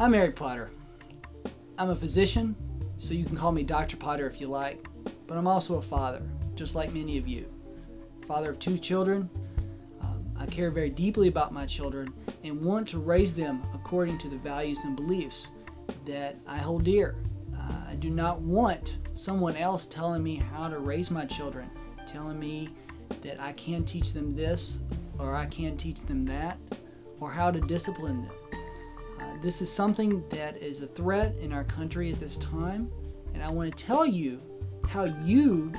I'm Eric Potter. I'm a physician, so you can call me Dr. Potter if you like, but I'm also a father, just like many of you. Father of 2 children. I care very deeply about my children and want to raise them according to the values and beliefs that I hold dear. I do not want someone else telling me how to raise my children, telling me that I can teach them this or I can teach them that, or how to discipline them. This is something that is a threat in our country at this time, and I want to tell you how you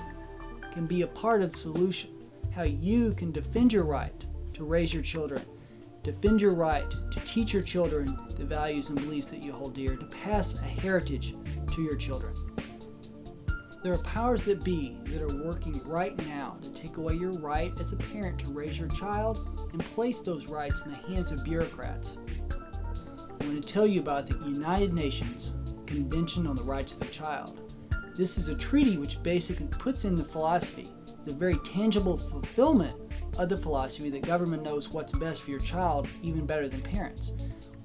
can be a part of the solution, how you can defend your right to raise your children, defend your right to teach your children the values and beliefs that you hold dear, to pass a heritage to your children. There are powers that be that are working right now to take away your right as a parent to raise your child and place those rights in the hands of bureaucrats. I want to tell you about the United Nations Convention on the Rights of the Child. This is a treaty which basically puts in the philosophy, the very tangible fulfillment of the philosophy that government knows what's best for your child even better than parents.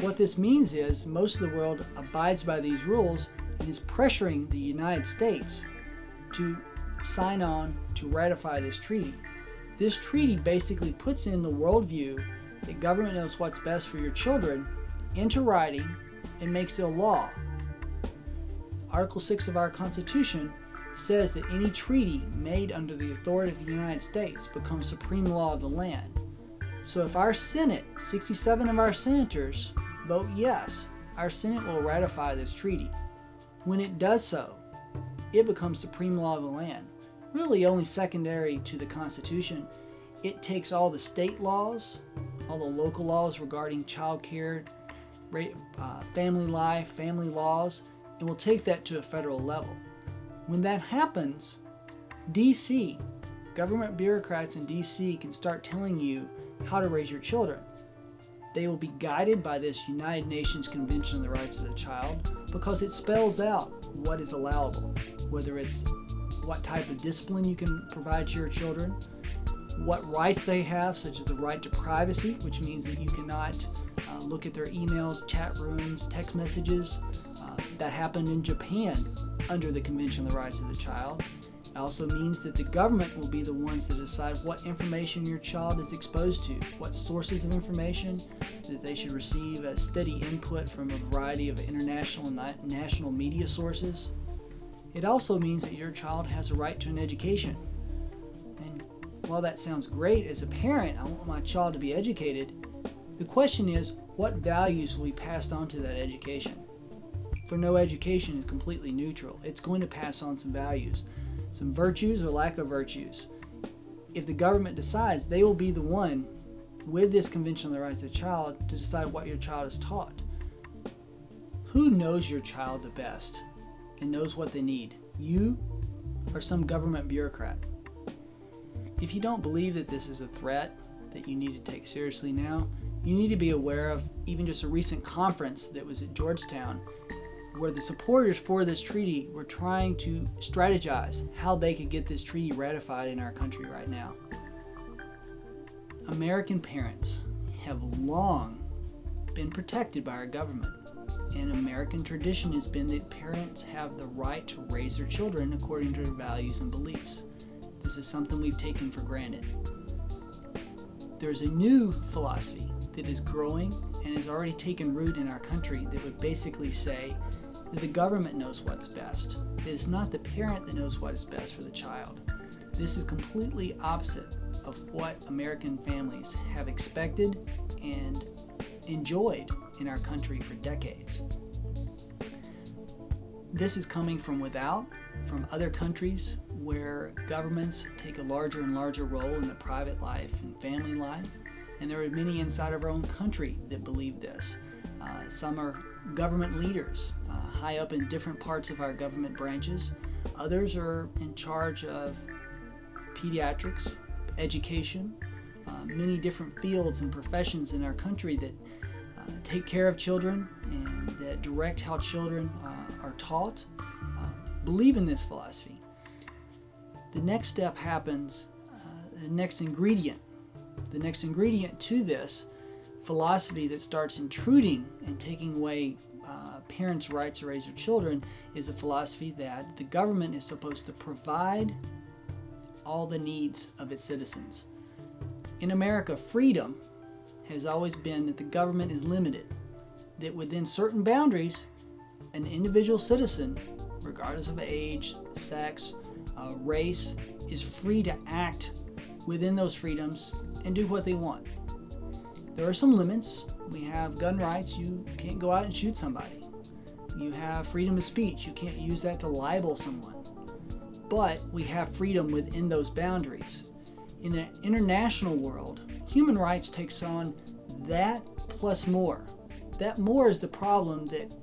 What this means is most of the world abides by these rules and is pressuring the United States to sign on to ratify this treaty. This treaty basically puts in the worldview that government knows what's best for your children into writing and makes it a law. Article 6 of our Constitution says that any treaty made under the authority of the United States becomes supreme law of the land. So if our Senate, 67 of our senators, vote yes, our Senate will ratify this treaty. When it does so, it becomes supreme law of the land. Really only secondary to the Constitution. It takes all the state laws, all the local laws regarding child care, family life, family laws, and we'll take that to a federal level. When that happens, DC, government bureaucrats in DC can start telling you how to raise your children. They will be guided by this United Nations Convention on the Rights of the Child because it spells out what is allowable, whether it's what type of discipline you can provide to your children, what rights they have, such as the right to privacy, which means that you cannot look at their emails, chat rooms, text messages. That happened in Japan under the Convention on the Rights of the Child. It also means that the government will be the ones that decide what information your child is exposed to, what sources of information, that they should receive a steady input from a variety of international and national media sources. It also means that your child has a right to an education. And while that sounds great, as a parent, I want my child to be educated. The question is, what values will be passed on to that education? For no education is completely neutral. It's going to pass on some values, some virtues or lack of virtues. If the government decides, they will be the one with this Convention on the Rights of the Child to decide what your child is taught. Who knows your child the best and knows what they need? You or some government bureaucrat? If you don't believe that this is a threat that you need to take seriously now, you need to be aware of even just a recent conference that was at Georgetown where the supporters for this treaty were trying to strategize how they could get this treaty ratified in our country right now. American parents have long been protected by our government, and American tradition has been that parents have the right to raise their children according to their values and beliefs. This is something we've taken for granted. There's a new philosophy that is growing and has already taken root in our country that would basically say that the government knows what's best. It is not the parent that knows what is best for the child. This is completely opposite of what American families have expected and enjoyed in our country for decades. This is coming from without, from other countries where governments take a larger and larger role in the private life and family life, and there are many inside of our own country that believe this. Some are government leaders, high up in different parts of our government branches. Others are in charge of pediatrics, education, many different fields and professions in our country that take care of children and that direct how children are taught, believe in this philosophy. The next step happens, the next ingredient to this philosophy that starts intruding and taking away parents' rights to raise their children is a philosophy that the government is supposed to provide all the needs of its citizens. In America, freedom has always been that the government is limited, that within certain boundaries, an individual citizen, regardless of age, sex, race, is free to act within those freedoms and do what they want. There are some limits. We have gun rights. You can't go out and shoot somebody. You have freedom of speech. You can't use that to libel someone. But we have freedom within those boundaries. In the international world, human rights takes on that plus more. That more is the problem that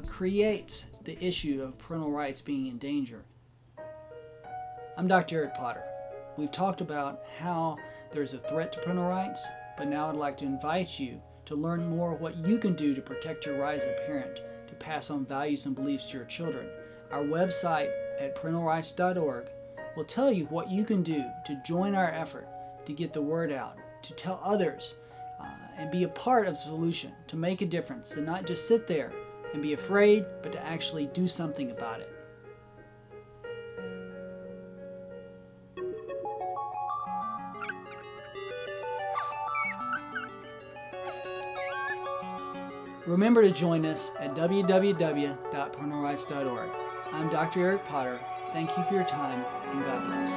creates the issue of parental rights being in danger. I'm Dr. Eric Potter. We've talked about how there's a threat to parental rights, but now I'd like to invite you to learn more what you can do to protect your right as a parent, to pass on values and beliefs to your children. Our website at parentalrights.org will tell you what you can do to join our effort to get the word out, to tell others, and be a part of the solution, to make a difference, and not just sit there and be afraid, but to actually do something about it. Remember to join us at www.parentalrights.org. I'm Dr. Eric Potter. Thank you for your time, and God bless.